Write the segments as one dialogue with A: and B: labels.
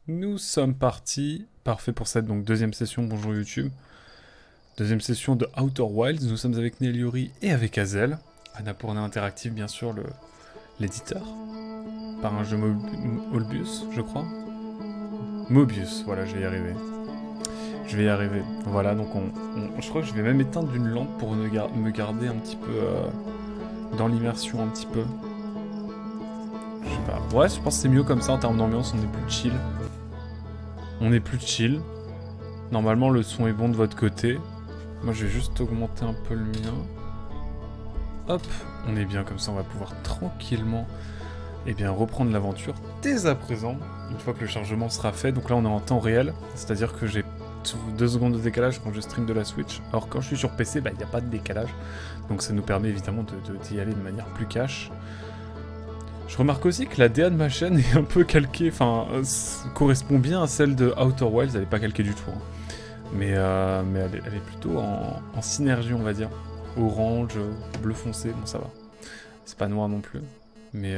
A: Nous sommes partis. Parfait pour cette donc deuxième session. Bonjour YouTube. Deuxième session de Outer Wilds. Nous sommes avec Neliori et avec Hazel. Annapurna Interactive, bien sûr, l'éditeur. Par un jeu Mobius, je crois. Mobius, voilà, je vais y arriver. Je vais y arriver. Voilà, donc je crois que je vais même éteindre une lampe pour me garder un petit peu dans l'immersion, un petit peu. Je sais pas. Ouais, je pense que c'est mieux comme ça en termes d'ambiance, on est plus chill. On est plus chill. Normalement, le son est bon de votre côté. Moi, je vais juste augmenter un peu le mien. Hop, on est bien comme ça, on va pouvoir tranquillement reprendre l'aventure dès à présent, une fois que le chargement sera fait. Donc là, on est en temps réel, c'est-à-dire que j'ai 2 secondes de décalage quand je stream de la Switch. Alors quand je suis sur PC, il n'y a pas de décalage. Donc ça nous permet évidemment d'y aller de manière plus cash. Je remarque aussi que la DA de ma chaîne est un peu calquée, correspond bien à celle de Outer Wilds, elle est pas calquée du tout. Hein. Mais elle est plutôt en synergie, on va dire. Orange, bleu foncé, bon ça va. C'est pas noir non plus. Mais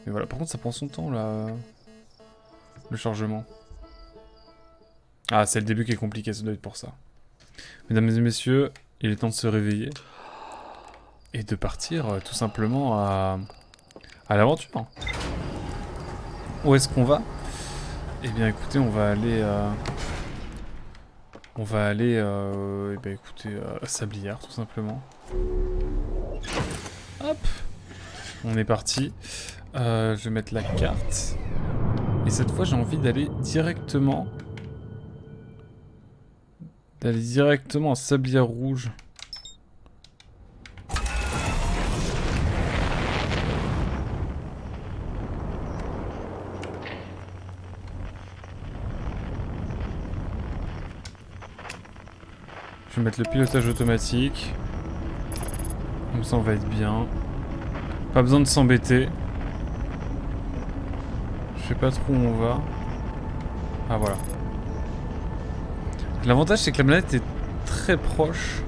A: voilà, par contre ça prend son temps là, le chargement. Ah, c'est le début qui est compliqué, ça doit être pour ça. Mesdames et messieurs, il est temps de se réveiller. Et de partir tout simplement à l'aventure. Où est-ce qu'on va? Eh bien écoutez, on va aller à Sablière tout simplement. Hop, on est parti. Je vais mettre la carte. Et cette fois j'ai envie d'aller directement à Sablière Rouge. Je vais mettre le pilotage automatique. Comme ça on va être bien. Pas besoin de s'embêter. Je sais pas trop où on va. Ah voilà. L'avantage c'est que la planète est très proche.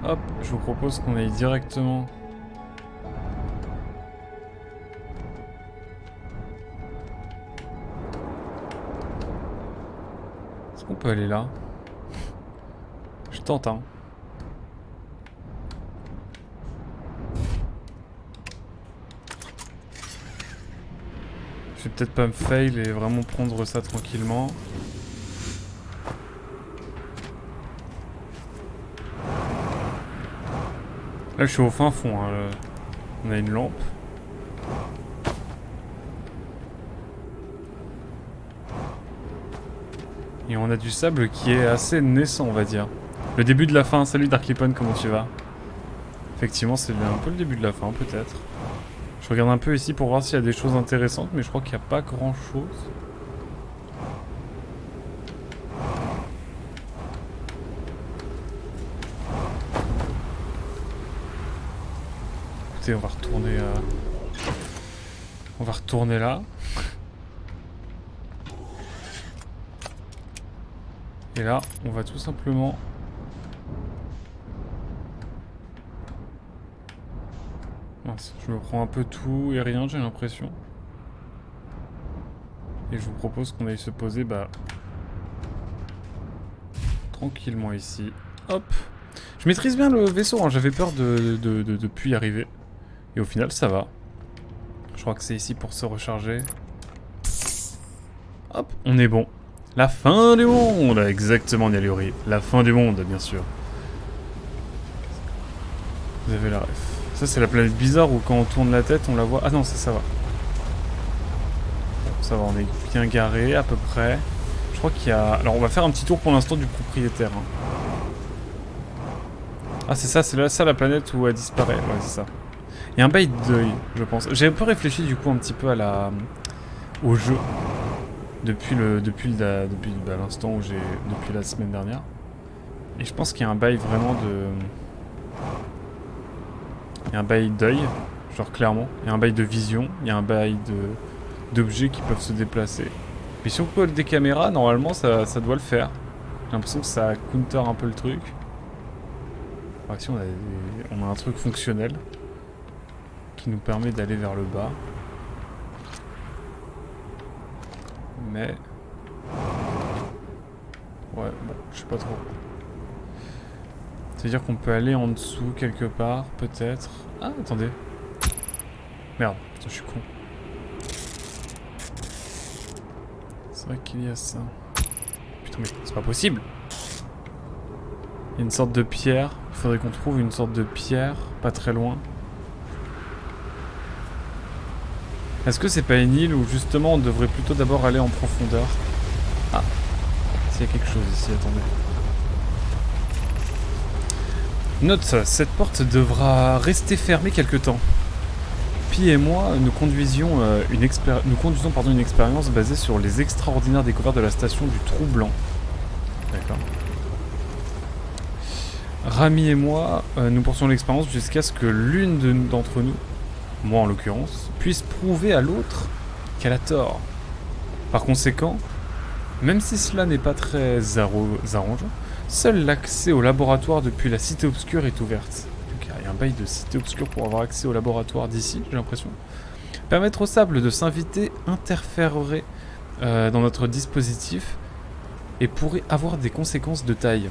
A: Hop, je vous propose qu'on aille directement. Est-ce qu'on peut aller là? Je tente, hein. Je vais peut-être pas me fail et vraiment prendre ça tranquillement. Là, je suis au fin fond. Hein. On a une lampe. Et on a du sable qui est assez naissant, on va dire. Le début de la fin. Salut Darklipon, comment tu vas? Effectivement, c'est un peu le début de la fin, peut-être. Je regarde un peu ici pour voir s'il y a des choses intéressantes, mais je crois qu'il n'y a pas grand-chose. Écoutez, on va retourner là. Et là, on va tout simplement... Mince, je me prends un peu tout et rien, j'ai l'impression. Et je vous propose qu'on aille se poser, tranquillement ici. Hop. Je maîtrise bien le vaisseau, hein. J'avais peur de plus y arriver. Et au final, ça va. Je crois que c'est ici pour se recharger. Hop, on est bon. La fin du monde. Exactement, Neliori. La fin du monde, bien sûr. Vous avez la ref. Ça, c'est la planète bizarre où quand on tourne la tête, on la voit... Ah non, ça va. Bon, ça va, on est bien garé, à peu près. Je crois qu'il y a... Alors, on va faire un petit tour pour l'instant du propriétaire. Hein. Ah, c'est ça, c'est ça la planète où elle disparaît. Ouais, c'est ça. Il y a un bail d'œil, je pense. J'ai un peu réfléchi, du coup, un petit peu au jeu. Depuis l'instant où j'ai... Depuis la semaine dernière. Et je pense qu'il y a un bail vraiment de... Il y a un bail d'œil, genre clairement. Il y a un bail de vision. Il y a un bail d'objets qui peuvent se déplacer. Mais si on colle des caméras, normalement ça doit le faire. l'impression que ça counter un peu le truc. Alors ici on a un truc fonctionnel qui nous permet d'aller vers le bas. Mais... ouais, bon, je sais pas trop. C'est-à-dire qu'on peut aller en dessous quelque part, peut-être. Ah, attendez. Merde, putain, je suis con. C'est vrai qu'il y a ça. Putain, mais c'est pas possible. Il y a une sorte de pierre. Il faudrait qu'on trouve une sorte de pierre, pas très loin. Est-ce que c'est pas une île où justement on devrait plutôt d'abord aller en profondeur? Ah, s'il y a quelque chose ici, attendez. Note, cette porte devra rester fermée quelque temps. Pi et moi, nous conduisons une expérience basée sur les extraordinaires découvertes de la station du Trou Blanc. D'accord. Rami et moi, nous poursuivons l'expérience jusqu'à ce que l'une d'entre nous, moi en l'occurrence, puisse prouver à l'autre qu'elle a tort. Par conséquent, même si cela n'est pas très arrangeant, seul l'accès au laboratoire depuis la cité obscure est ouverte. Donc il y a un bail de cité obscure pour avoir accès au laboratoire d'ici, j'ai l'impression. Permettre au sable de s'inviter interférerait dans notre dispositif et pourrait avoir des conséquences de taille.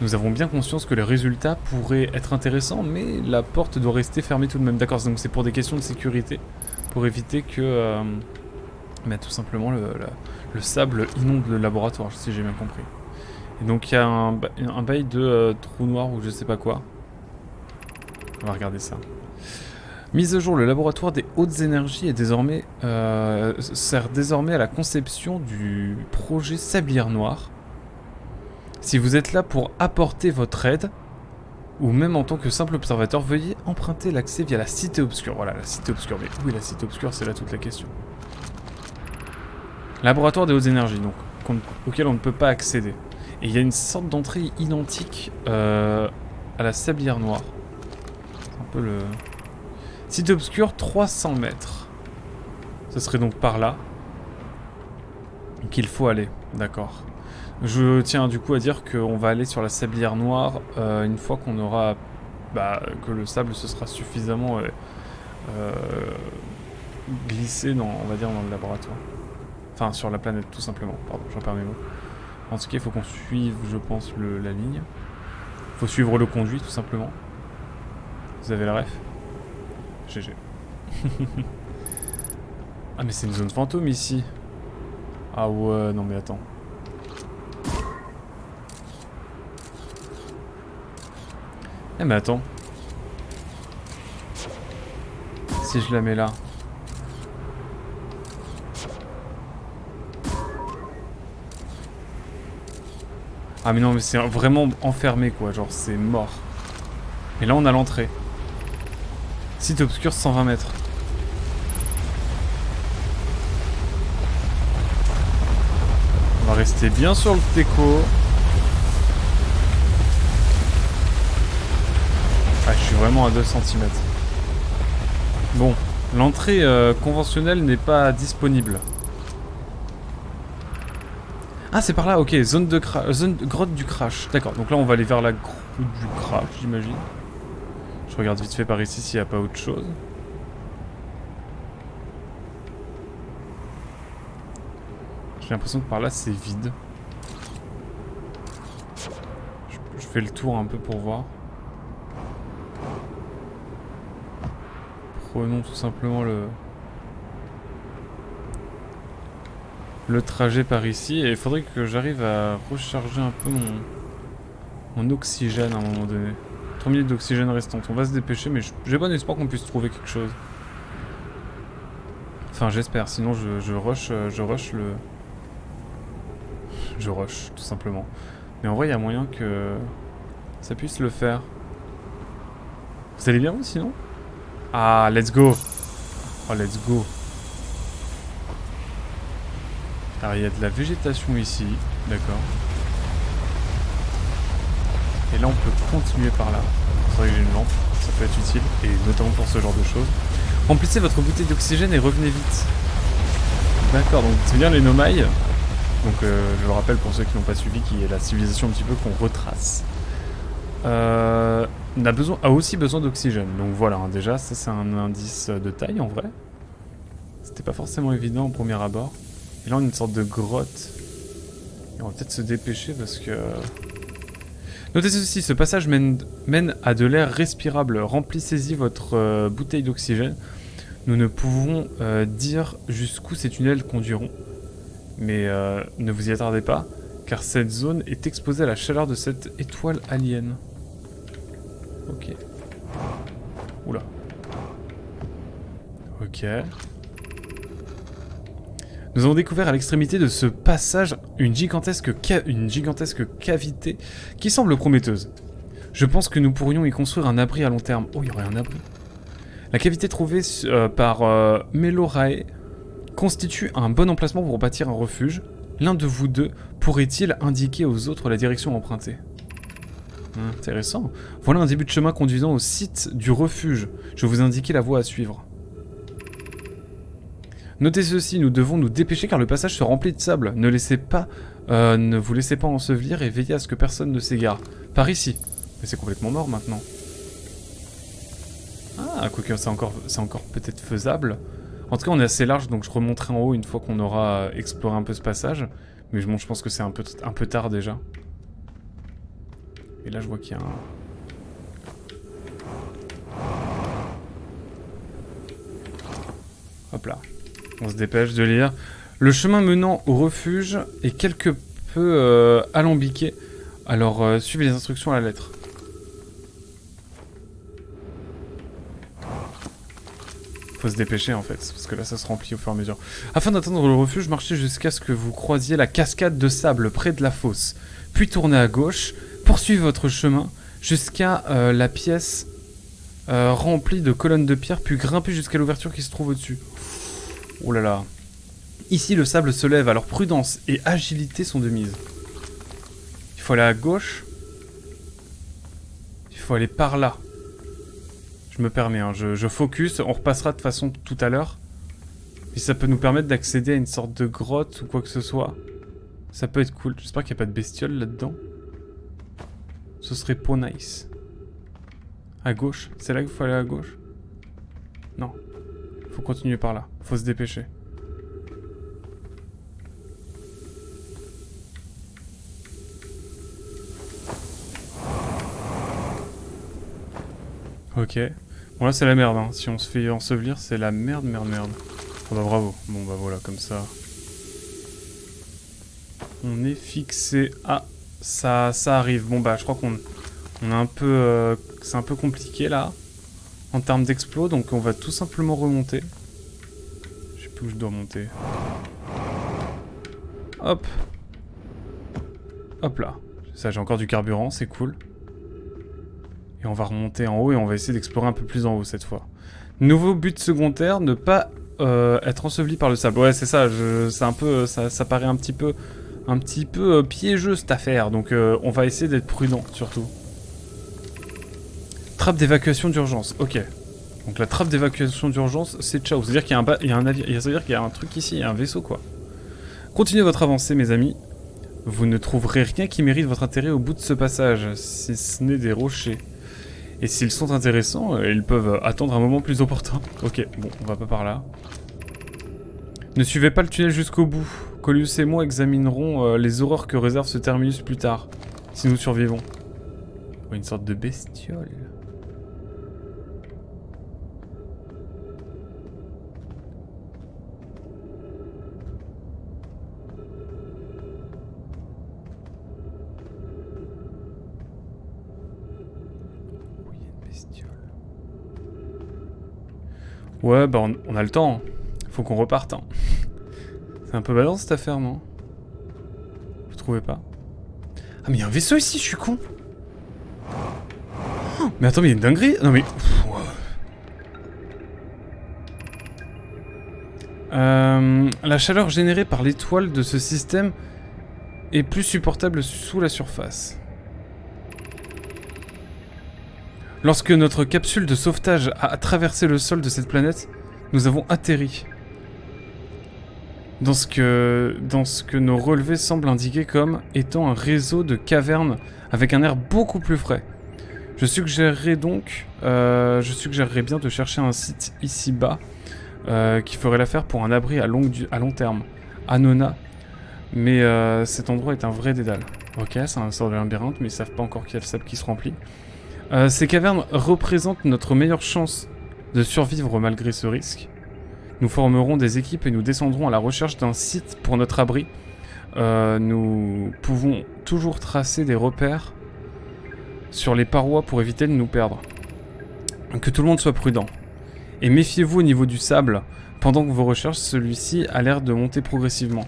A: Nous avons bien conscience que les résultats pourraient être intéressants, mais la porte doit rester fermée tout de même. D'accord, donc c'est pour des questions de sécurité, pour éviter que tout simplement le sable inonde le laboratoire, si j'ai bien compris. Et donc il y a un bail de trou noir ou je sais pas quoi. On va regarder ça. Mise à jour, le laboratoire des hautes énergies est désormais, sert désormais à la conception du projet Sablière Noire. Si vous êtes là pour apporter votre aide, ou même en tant que simple observateur, veuillez emprunter l'accès via la cité obscure. Voilà, la cité obscure. Mais où est la cité obscure? C'est là toute la question. Laboratoire des hautes énergies, donc, auquel on ne peut pas accéder. Et il y a une sorte d'entrée identique à la Sablière Noire. C'est un peu le... Cité obscure, 300 mètres. Ce serait donc par là qu'il faut aller. D'accord. Je tiens du coup à dire qu'on va aller sur la Sablière Noire une fois qu'on aura... que le sable se sera suffisamment glissé dans, on va dire, dans le laboratoire. Enfin, sur la planète, tout simplement. Pardon, j'en perds mes mots. En tout cas, il faut qu'on suive, je pense, la ligne. Il faut suivre le conduit, tout simplement. Vous avez la ref? GG. Ah, mais c'est une zone fantôme, ici. Ah ouais, non mais attends. Eh mais attends. Si je la mets là. Ah mais non mais c'est vraiment enfermé quoi, genre c'est mort. Et là on a l'entrée. Site obscur 120 mètres. On va rester bien sur le teco. Ah, je suis vraiment à 2 cm. Bon, l'entrée conventionnelle n'est pas disponible. Ah, c'est par là, ok, zone grotte du crash. D'accord, donc là on va aller vers la grotte du crash, j'imagine. Je regarde vite fait par ici s'il n'y a pas autre chose. J'ai l'impression que par là c'est vide. Je fais le tour un peu pour voir. Prenons tout simplement le trajet par ici et il faudrait que j'arrive à recharger un peu mon oxygène à un moment donné. 3 minutes d'oxygène restantes. On va se dépêcher mais j'ai bon espoir qu'on puisse trouver quelque chose. Enfin j'espère, sinon je rush tout simplement. Mais en vrai il y a moyen que ça puisse le faire. Vous allez bien vous sinon? Ah let's go. Oh let's go. Alors il y a de la végétation ici, d'accord. Et là on peut continuer par là. C'est vrai que j'ai une lampe, ça peut être utile, et notamment pour ce genre de choses. Remplissez votre bouteille d'oxygène et revenez vite. D'accord, donc c'est bien les nomailles. Donc je le rappelle pour ceux qui n'ont pas suivi, qui est la civilisation un petit peu qu'on retrace. A aussi besoin d'oxygène. Donc voilà, hein, déjà, ça c'est un indice de taille en vrai. C'était pas forcément évident au premier abord. Et là on a une sorte de grotte. Et on va peut-être se dépêcher parce que... Notez ceci, ce passage mène à de l'air respirable. Remplissez-y votre bouteille d'oxygène. Nous ne pouvons dire jusqu'où ces tunnels conduiront. Mais ne vous y attardez pas, car cette zone est exposée à la chaleur de cette étoile alien. Ok. Oula. Ok. Nous avons découvert à l'extrémité de ce passage une gigantesque cavité qui semble prometteuse. Je pense que nous pourrions y construire un abri à long terme. Oh, il y aurait un abri. La cavité trouvée par Melorae constitue un bon emplacement pour bâtir un refuge. L'un de vous deux pourrait-il indiquer aux autres la direction empruntée? Intéressant. Voilà un début de chemin conduisant au site du refuge. Je vais vous indiquer la voie à suivre. Notez ceci, nous devons nous dépêcher car le passage se remplit de sable. Ne vous laissez pas ensevelir et veillez à ce que personne ne s'égare. Par ici. Mais c'est complètement mort maintenant. Ah, quoique c'est encore peut-être faisable. En tout cas, on est assez large, donc je remonterai en haut une fois qu'on aura exploré un peu ce passage. Mais bon, je pense que c'est un peu tard déjà. Et là, je vois qu'il y a un... Hop là. On se dépêche de lire. Le chemin menant au refuge est quelque peu alambiqué. Alors, suivez les instructions à la lettre. Faut se dépêcher en fait, parce que là ça se remplit au fur et à mesure. Afin d'atteindre le refuge, marchez jusqu'à ce que vous croisiez la cascade de sable près de la fosse. Puis tournez à gauche, poursuivez votre chemin jusqu'à la pièce remplie de colonnes de pierre, puis grimpez jusqu'à l'ouverture qui se trouve au-dessus. Oh là là. Ici le sable se lève, alors prudence et agilité sont de mise. Il faut aller à gauche. Il faut aller par là. Je me permets, hein, je focus, on repassera de toute façon tout à l'heure. Et ça peut nous permettre d'accéder à une sorte de grotte ou quoi que ce soit. Ça peut être cool. J'espère qu'il n'y a pas de bestioles là-dedans. Ce serait pas nice. À gauche, c'est là qu'il faut aller à gauche? Non. Faut continuer par là. Faut se dépêcher. Ok. Bon là c'est la merde, hein. Si on se fait ensevelir, c'est la merde. Oh bah bravo. Bon bah voilà, comme ça. On est fixé. Ah, ça arrive. Bon bah je crois qu'on a un peu... c'est un peu compliqué là. En termes d'explos, donc on va tout simplement remonter. Je sais plus où je dois monter. Hop. Hop là. Ça, j'ai encore du carburant, c'est cool. Et on va remonter en haut et on va essayer d'explorer un peu plus en haut cette fois. Nouveau but secondaire, ne pas être enseveli par le sable. Ouais, c'est ça, c'est un peu, ça paraît un petit peu piégeux cette affaire. Donc on va essayer d'être prudent surtout. Trappe d'évacuation d'urgence, ok. Donc la trappe d'évacuation d'urgence, c'est ciao. C'est-à-dire qu'il y a un navire, c'est-à-dire qu'il y a un truc ici, il y a un vaisseau quoi. Continuez votre avancée mes amis. Vous ne trouverez rien qui mérite votre intérêt au bout de ce passage, si ce n'est des rochers. Et s'ils sont intéressants, ils peuvent attendre un moment plus opportun. Ok, bon, on va pas par là. Ne suivez pas le tunnel jusqu'au bout. Colius et moi examinerons les horreurs que réserve ce terminus plus tard, si nous survivons. Oh, une sorte de bestiole. Ouais, bah on a le temps. Faut qu'on reparte. Hein. C'est un peu badant cette affaire, non? Vous trouvez pas? Ah, mais il y a un vaisseau ici, je suis con. Oh, mais attends, mais il y a une dinguerie. Non, mais... la chaleur générée par l'étoile de ce système est plus supportable sous la surface. Lorsque notre capsule de sauvetage a traversé le sol de cette planète, nous avons atterri. dans ce que nos relevés semblent indiquer comme étant un réseau de cavernes avec un air beaucoup plus frais. Je suggérerais bien de chercher un site ici-bas qui ferait l'affaire pour un abri à long terme. Annona. Mais cet endroit est un vrai dédale. Ok, c'est un sort de labyrinthe, mais ils savent pas encore qu'il y a le sable qui se remplit. Ces cavernes représentent notre meilleure chance de survivre malgré ce risque. Nous formerons des équipes et nous descendrons à la recherche d'un site pour notre abri. Nous pouvons toujours tracer des repères sur les parois pour éviter de nous perdre. Que tout le monde soit prudent. Et méfiez-vous au niveau du sable. Pendant que vos recherches, celui-ci a l'air de monter progressivement.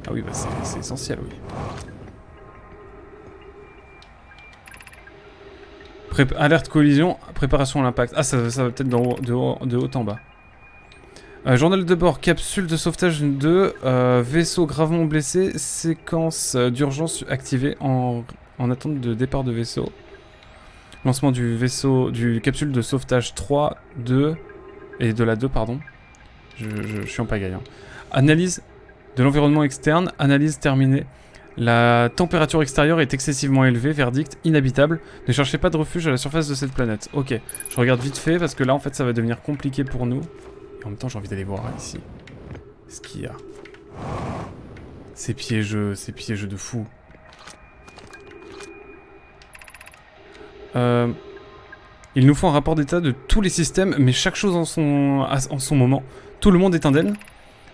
A: Ah oui, bah c'est essentiel, oui. Alerte collision, préparation à l'impact. Ah, ça va peut-être de haut en bas. Journal de bord, capsule de sauvetage 2, vaisseau gravement blessé, séquence d'urgence activée en attente de départ de vaisseau. Lancement du vaisseau, du capsule de sauvetage 3, 2, et de la 2, pardon. Je suis en pagaille. Hein. Analyse de l'environnement externe, analyse terminée. La température extérieure est excessivement élevée, verdict, inhabitable. Ne cherchez pas de refuge à la surface de cette planète. Ok, je regarde vite fait parce que là en fait ça va devenir compliqué pour nous. Et en même temps j'ai envie d'aller voir ici. Ce qu'il y a. C'est piégeux de fou. Il nous faut un rapport d'état de tous les systèmes, mais chaque chose en son moment. Tout le monde est indemne.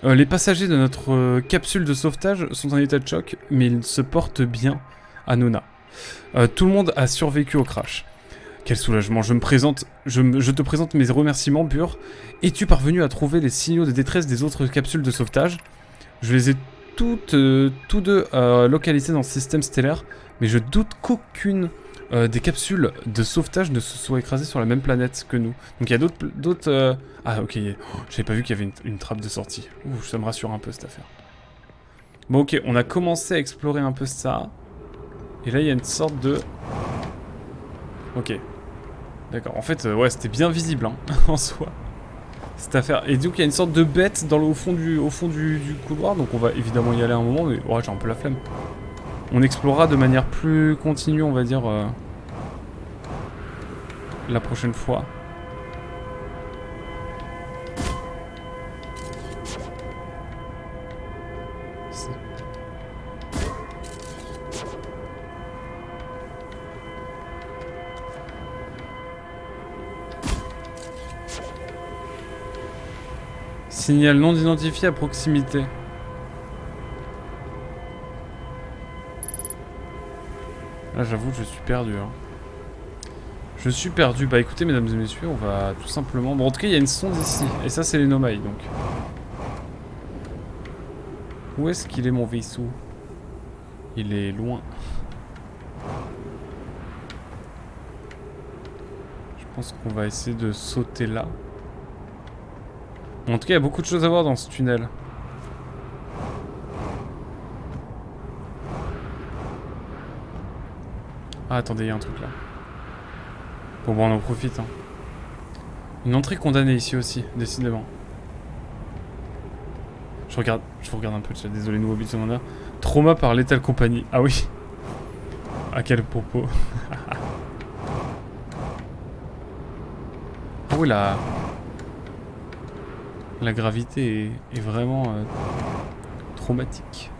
A: Les passagers de notre capsule de sauvetage sont en état de choc, mais ils se portent bien à Nona. Tout le monde a survécu au crash. Quel soulagement, je te présente mes remerciements, Bur. Es-tu parvenu à trouver les signaux de détresse des autres capsules de sauvetage? Je les ai tous deux localisés dans le système stellaire, mais je doute qu'aucune des capsules de sauvetage ne se soit écrasée sur la même planète que nous. Donc il y a d'autres... Ah ok, j'avais pas vu qu'il y avait une trappe de sortie. Ouh, ça me rassure un peu cette affaire. Bon ok, on a commencé à explorer un peu ça. Et là il y a une sorte de... Ok. D'accord, en fait, ouais, c'était bien visible, hein, en soi. Cette affaire. Et donc il y a une sorte de bête au fond du couloir, donc on va évidemment y aller à un moment, mais ouais, j'ai un peu la flemme. On explorera de manière plus continue, on va dire, la prochaine fois. Signal non identifié à proximité. Là, j'avoue, je suis perdu. Hein. Je suis perdu. Bah écoutez, mesdames et messieurs, on va tout simplement... Bon, en tout cas, il y a une sonde ici. Et ça, c'est les Nomai, donc. Où est-ce qu'il est, mon vaisseau? Il est loin. Je pense qu'on va essayer de sauter là. En tout cas, il y a beaucoup de choses à voir dans ce tunnel. Ah, attendez, il y a un truc là. Bon, on en profite. Hein. Une entrée condamnée ici aussi, décidément. Je vous regarde un peu, désolé, nouveau but secondaire. Trauma par Lethal Company. Ah oui. À quel propos. Ah oui, la gravité est vraiment traumatique.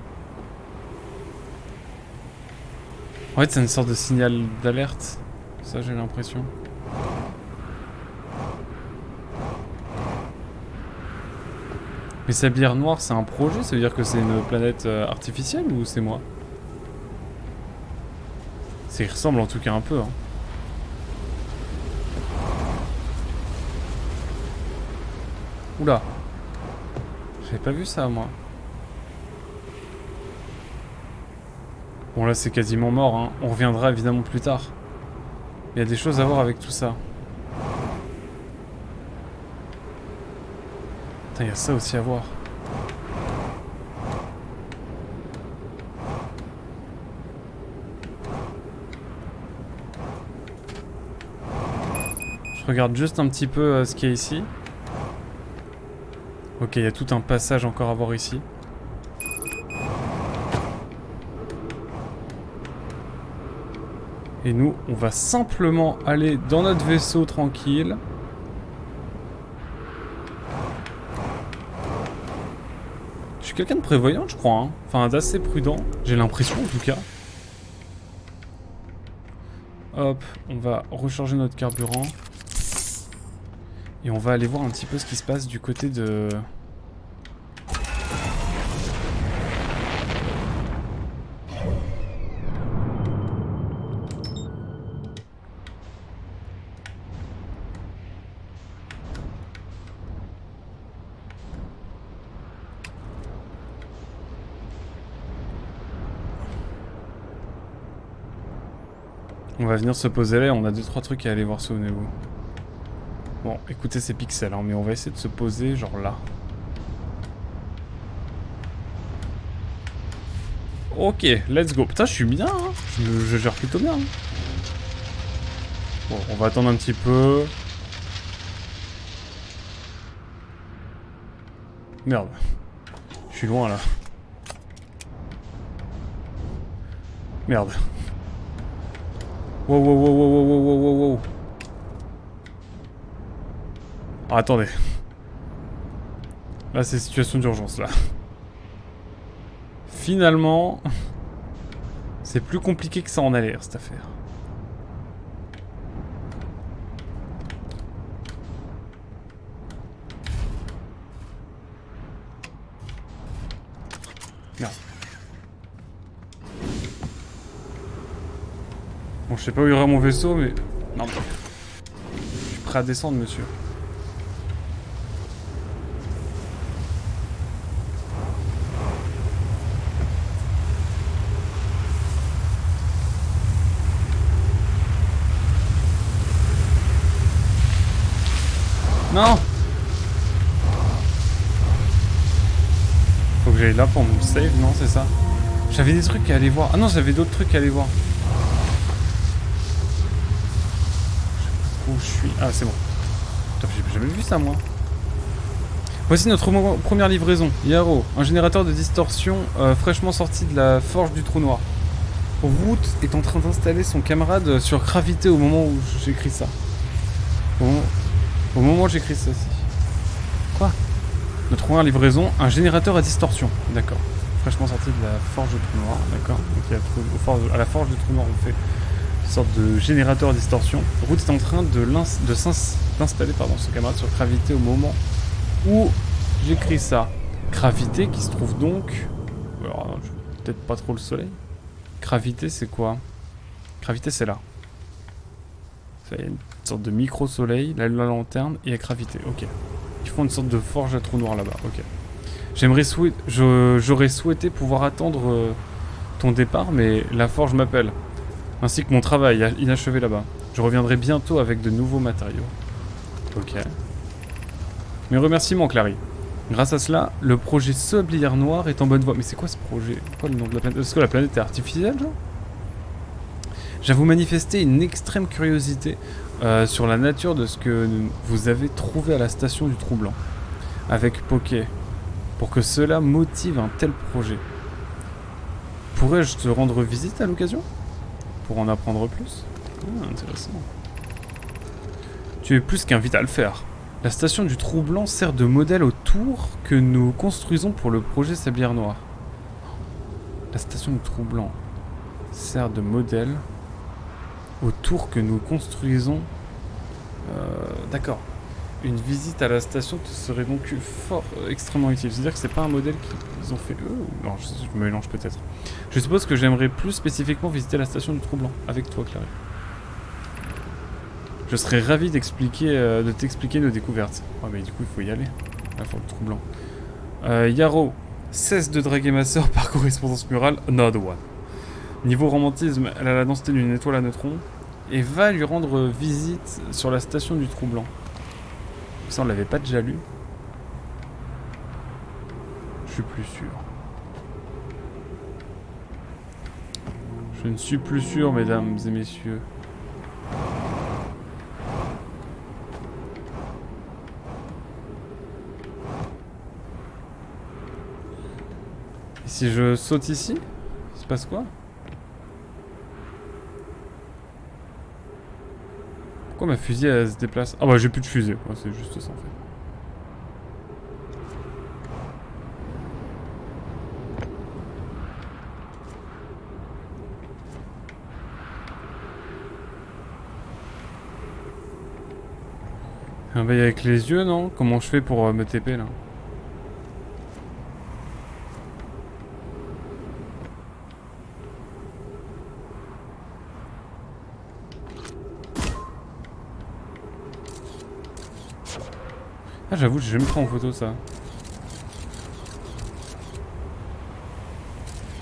A: En fait, c'est une sorte de signal d'alerte. Ça, j'ai l'impression. Mais cette bière noire, c'est un projet? Ça veut dire que c'est une planète artificielle ou c'est moi? Ça y ressemble en tout cas un peu. Hein. Oula. J'avais pas vu ça, moi. Bon, là, c'est quasiment mort. Hein. On reviendra évidemment plus tard. Il y a des choses à voir avec tout ça. Putain, il y a ça aussi à voir. Je regarde juste un petit peu ce qu'il y a ici. Ok, il y a tout un passage encore à voir ici. Et nous, on va simplement aller dans notre vaisseau tranquille. Je suis quelqu'un de prévoyant, je crois. Hein. Enfin, d'assez prudent. J'ai l'impression, en tout cas. Hop, on va recharger notre carburant. Et on va aller voir un petit peu ce qui se passe du côté de... On va venir se poser là, on a 2-3 trucs à aller voir, souvenez-vous. Bon, écoutez ces pixels, hein, mais on va essayer de se poser genre là. Ok, let's go. Putain, je suis bien, hein. Je gère plutôt bien. Hein. Bon, on va attendre un petit peu. Merde. Je suis loin là. Merde. Wow, wow, wow, wow, wow, wow, wow, wow. Ah, attendez. Là, c'est situation d'urgence, là. Finalement... C'est plus compliqué que ça en a l'air, cette affaire. Merde. Bon, je sais pas où il y aura mon vaisseau, mais... Non, mais... Je suis prêt à descendre, monsieur. Non! Faut que j'aille là pour me save, non, c'est ça? J'avais des trucs à aller voir. Ah non, j'avais d'autres trucs à aller voir. Où je suis. Ah, c'est bon. J'ai jamais vu ça, moi. Voici notre première livraison. Yaro, un générateur de distorsion fraîchement sorti de la forge du trou noir. Root est en train d'installer son camarade sur gravité au moment où j'écris ça. Au moment où j'écris ça aussi. Quoi? Notre première livraison, un générateur à distorsion. D'accord. Fraîchement sorti de la forge du trou noir. D'accord. Donc à la forge du trou noir, on fait une sorte de générateur à distorsion. Root est en train d'installer son camarade sur gravité au moment où j'écris ça. Gravité qui se trouve donc... Alors, peut-être pas trop le soleil. Gravité, c'est quoi? Gravité, c'est là. Il y a une sorte de micro-soleil, la lanterne et la gravité. Ok. Ils font une sorte de forge à trou noir là-bas. Ok. J'aurais souhaité pouvoir attendre ton départ, mais la forge m'appelle. Ainsi que mon travail inachevé là-bas. Je reviendrai bientôt avec de nouveaux matériaux. Ok. Mes remerciements, Clary. Grâce à cela, le projet Sablière Noire est en bonne voie. Mais c'est quoi ce projet? Quoi le nom de la planète? Est-ce que la planète est artificielle, genre? J'avoue manifester une extrême curiosité sur la nature de ce que vous avez trouvé à la station du Trou-Blanc. Avec Poké. Pour que cela motive un tel projet. Pourrais-je te rendre visite à l'occasion? Pour en apprendre plus? Ah, intéressant. Tu es plus qu'invité à le faire. La station du Trou-Blanc sert de modèle au tour que nous construisons pour le projet Sablière Noire. La station du Trou-Blanc sert de modèle au tour que nous construisons. D'accord. Une visite à la station te serait donc extrêmement utile. C'est-à-dire que c'est pas un modèle qu'ils ont fait eux? Non, je me mélange peut-être. Je suppose que j'aimerais plus spécifiquement visiter la station du Trou-Blanc avec toi, Clary. Je serais ravi de t'expliquer nos découvertes. Oh mais du coup il faut y aller. La forme Trou-Blanc. Yaro, cesse de draguer ma sœur par correspondance murale. Another one. Niveau romantisme, elle a la densité d'une étoile à neutrons. Et va lui rendre visite sur la station du Trou-Blanc. Ça on l'avait pas déjà lu. Je suis plus sûr. Je ne suis plus sûr, mesdames et messieurs. Si je saute ici, il se passe quoi? Pourquoi ma fusée elle se déplace? Ah bah j'ai plus de fusée, ouais, c'est juste ça en fait. Un bail avec les yeux, non? Comment je fais pour me TP là? Ah j'avoue, j'ai jamais pris en photo ça.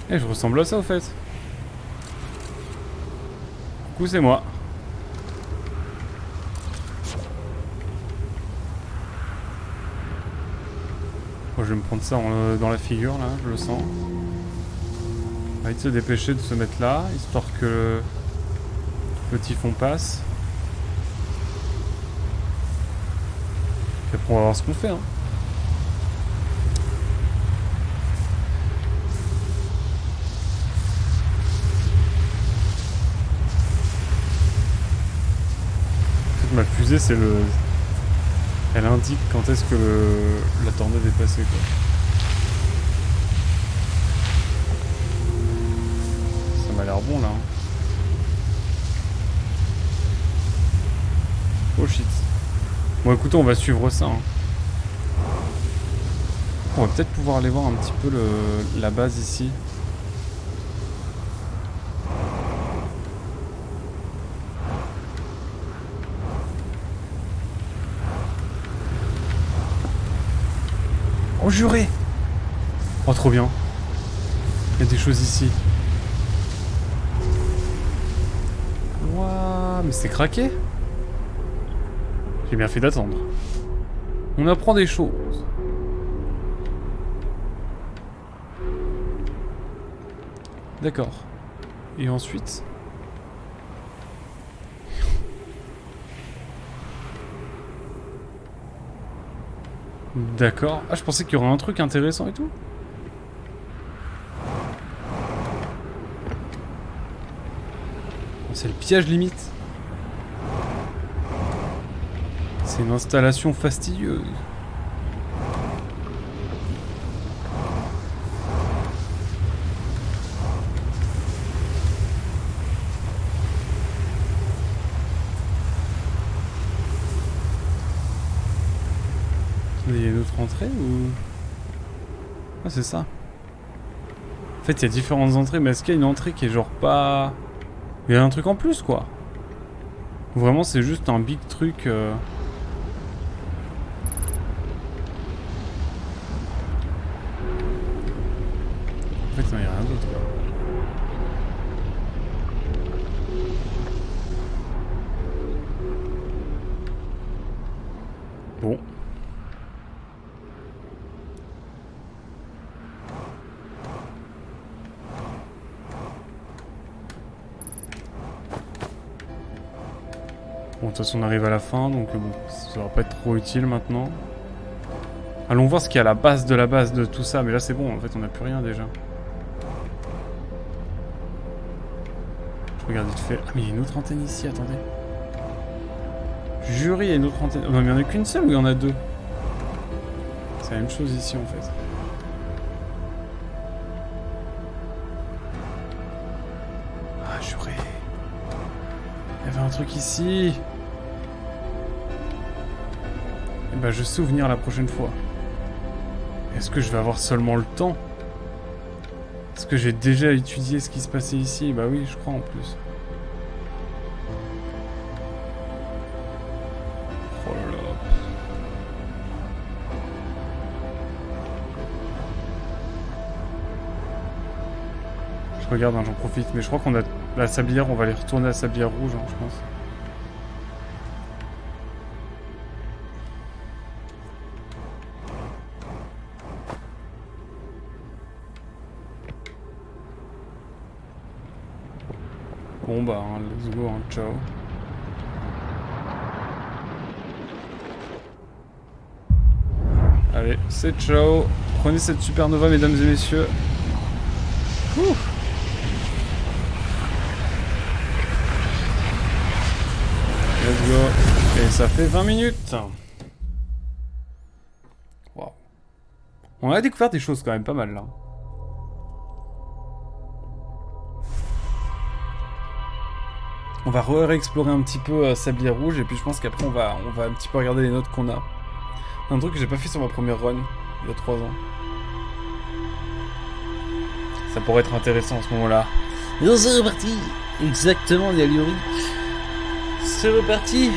A: Eh, je ressemble à ça au fait. Coucou, c'est moi. Bon, je vais me prendre ça dans la figure là, je le sens. On va essayer de se dépêcher de se mettre là, histoire que le typhon passe. Puis après on va voir ce qu'on fait. Hein. En fait, ma fusée, c'est le... Elle indique quand est-ce que la tornade est passée, quoi. Ça m'a l'air bon, là. Hein. Oh shit. Bon, écoutez, on va suivre ça. Hein. On va peut-être pouvoir aller voir un petit peu la base ici. Oh juré! Oh trop bien. Il y a des choses ici. Waouh, mais c'est craqué. J'ai bien fait d'attendre. On apprend des choses. D'accord. Et ensuite... D'accord. Ah, je pensais qu'il y aurait un truc intéressant et tout. C'est le piège limite. C'est une installation fastidieuse. Il y a une autre entrée ou... Ah c'est ça. En fait il y a différentes entrées, mais est-ce qu'il y a une entrée qui est genre pas... Il y a un truc en plus quoi. Ou vraiment c'est juste un big truc... En fait non, il n'y a rien d'autre quoi. Bon. Bon, de toute façon, on arrive à la fin, donc bon, ça va pas être trop utile maintenant. Allons voir ce qu'il y a à la base de tout ça, mais là c'est bon, en fait, on n'a plus rien déjà. Je regarde vite fait. Ah, mais il y a une autre antenne ici, attendez. Jury, il y a une autre antenne. Non, mais il n'y en a qu'une seule ou il y en a deux? C'est la même chose ici, en fait. Ah, juré. Il y avait un truc ici. Et bah, je sais où venir la prochaine fois. Est-ce que je vais avoir seulement le temps? Est-ce que j'ai déjà étudié ce qui se passait ici? Bah oui, je crois en plus. Oh là là. Je regarde, hein, j'en profite. Mais je crois qu'on a la sablière, on va aller retourner à la sablière rouge, hein, je pense. Bon bah, hein, let's go, hein, ciao. Allez, c'est ciao. Prenez cette supernova, mesdames et messieurs. Ouh. Let's go. Et ça fait 20 minutes. Waouh. On a découvert des choses quand même pas mal là. On va réexplorer un petit peu Sablier Rouge et puis je pense qu'après on va un petit peu regarder les notes qu'on a. Un truc que j'ai pas fait sur ma première run il y a 3 ans. Ça pourrait être intéressant à ce moment-là.
B: Et c'est reparti. Exactement, Yaliori. C'est reparti